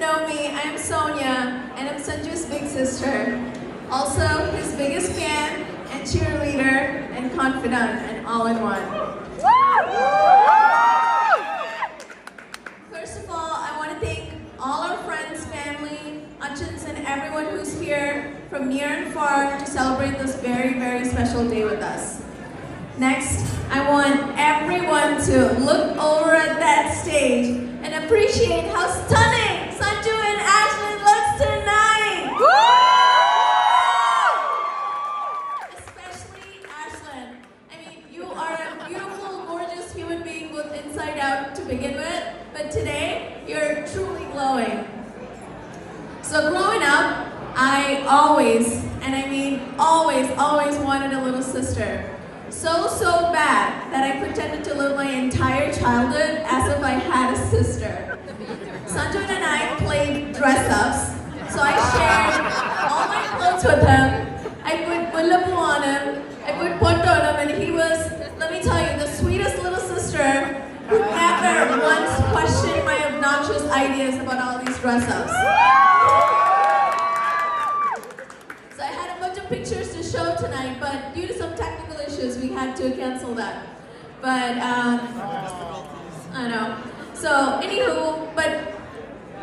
know me, I am Sonia, and I'm Sanju's big sister. Also, his biggest fan and cheerleader and confidant and all-in-one. First of all, I want to thank all our friends, family, Achans, and everyone who's here from near and far to celebrate this very, very special day with us. Next, I want everyone to look over at that stage and appreciate how stunning Sanju and Ashlyn looks tonight! Especially Ashlyn. I mean, you are a beautiful, gorgeous human being both inside out to begin with, but today, you're truly glowing. So growing up, I always, and I mean always wanted a little sister. So bad that I pretended to live my entire childhood as if I had a sister. Sanju and I played dress-ups, so I shared all my clothes with him. I put bullapu on him, I put potto on him, and he was, let me tell you, the sweetest little sister who never once questioned my obnoxious ideas about all these dress-ups. So I had a bunch of pictures to show tonight, but due to some technical issues, we had to cancel that. But, I know. So, anywho, but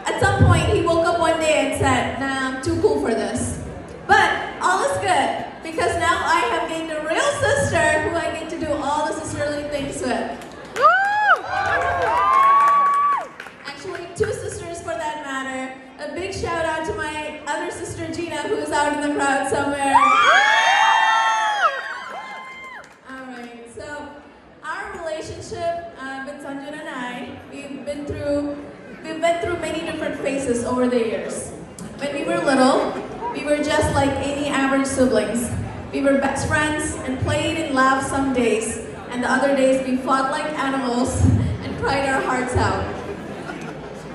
at some point, he woke up one day and said, nah, I'm too cool for this. But all is good, because now I have gained a real sister who I get to do all the sisterly things with. Actually, two sisters for that matter. A big shout out to my other sister Gina, who is out in the crowd somewhere. Alright, so our relationship with Sanju and I, we've been through many different phases over the years. When we were little, we were just like any average siblings. We were best friends and played and laughed some days, and the other days we fought like animals and cried our hearts out.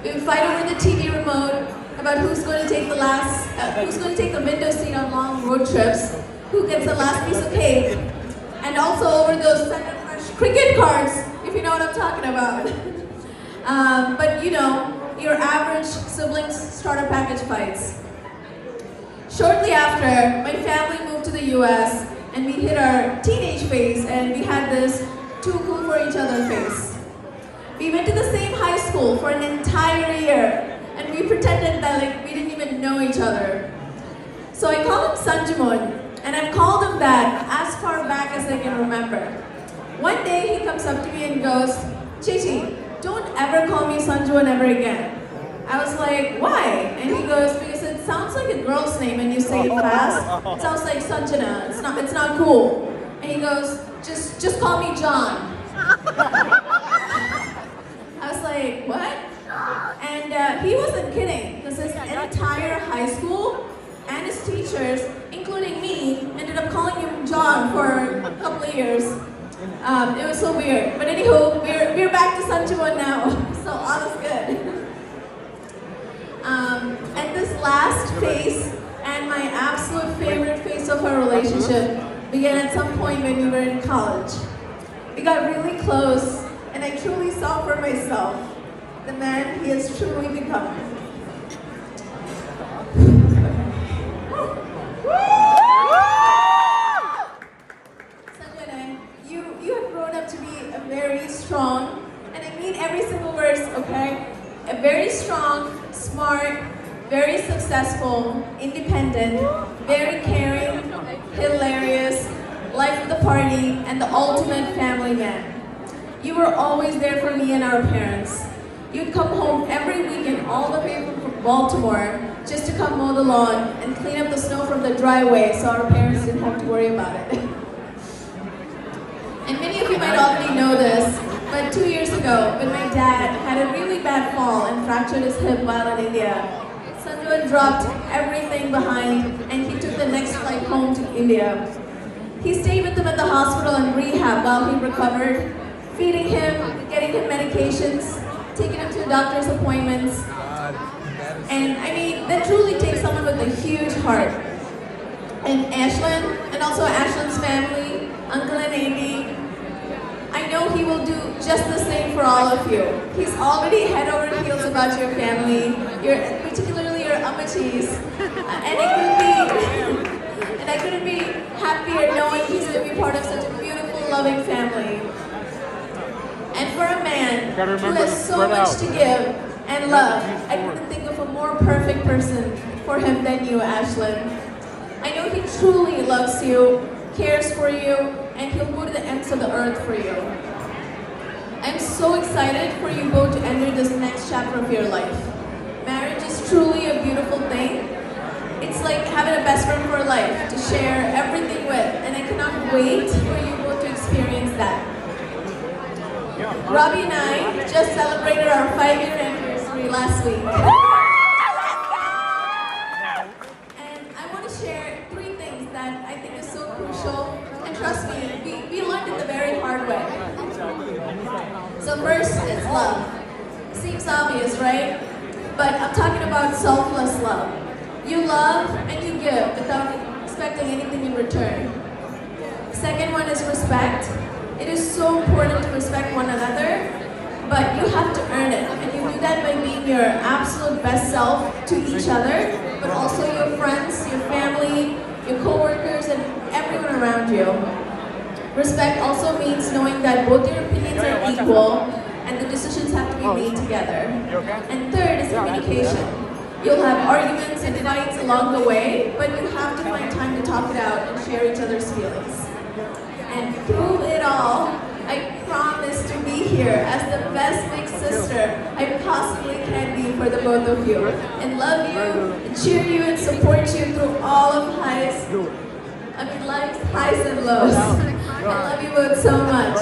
We would fight over the TV remote about who's going to take the window seat on long road trips, who gets the last piece of cake, and also over those Center Fresh cricket cards, if you know what I'm talking about. But you know, your average siblings starter package fights. Shortly after, my family moved to the US and we hit our teenage phase and we had this too cool for each other phase. We went to the same high school for an entire year and we pretended that like we didn't even know each other. So I call him Sanjumon and I've called him that as far back as I can remember. One day he comes up to me and goes, Chichi, don't ever call me Sanjumon ever again. I was like, why? And he goes, because it sounds like a girl's name and you say it fast. It sounds like Sanjana. It's not cool. And he goes, just call me John. I was like, what? And he wasn't kidding, because his entire high school and his teachers, including me, ended up calling him John for a couple of years. It was so weird. But anywho, we're back to Sanjuan now, so all is good. And this last phase, and my absolute favorite phase of our relationship, began at some point when we were in college. We got really close, and I truly saw for myself the man he has truly become. Sanjana, you have grown up to be a very strong, and I mean every single word, okay? A very strong, smart, very successful, independent, very caring, hilarious, life of the party, and the ultimate family man. You were always there for me and our parents. You'd come home every weekend all the way from Baltimore just to come mow the lawn and clean up the snow from the driveway so our parents didn't have to worry about it. And many of you might already know this, but 2 years ago, when my dad had a really bad fall and fractured his hip while in India, Sanjuan dropped everything behind and he took the next flight home to India. He stayed with him at the hospital and rehab while he recovered, feeding him, getting him medications, taking him to doctor's appointments. And I mean, that truly takes someone with a huge heart. And Ashlyn, and also Ashlyn's family, Uncle and Amy, I know he will do just the same for all of you. He's already head over heels about your family. You're cheese. And I couldn't be happier knowing he's going to be part of such a beautiful, loving family. And for a man who has so much to give and love, I couldn't think of a more perfect person for him than you, Ashlyn. I know he truly loves you, cares for you, and he'll go to the ends of the earth for you. I'm so excited for you both to enter this next chapter of your life. Marriage is truly a beautiful thing. It's like having a best friend for life to share everything with, and I cannot wait for you both to experience that. Robbie and I just celebrated our 5-year anniversary last week. And I want to share 3 things that I think is so crucial, and trust me, we learned it the very hard way. So first, it's love. Seems obvious, right? But I'm talking about selfless love. You love and you give without expecting anything in return. Second one is respect. It is so important to respect one another, but you have to earn it. And you do that by being your absolute best self to each other, but also your friends, your family, your co-workers, and everyone around you. Respect also means knowing that both your opinions are equal and the decisions have to be made together. And third is communication. You'll have arguments and fights along the way, but you have to find time to talk it out and share each other's feelings. And through it all, I promise to be here as the best big sister I possibly can be for the both of you. And love you, and cheer you, and support you through all of life's highs and lows. I love you both so much.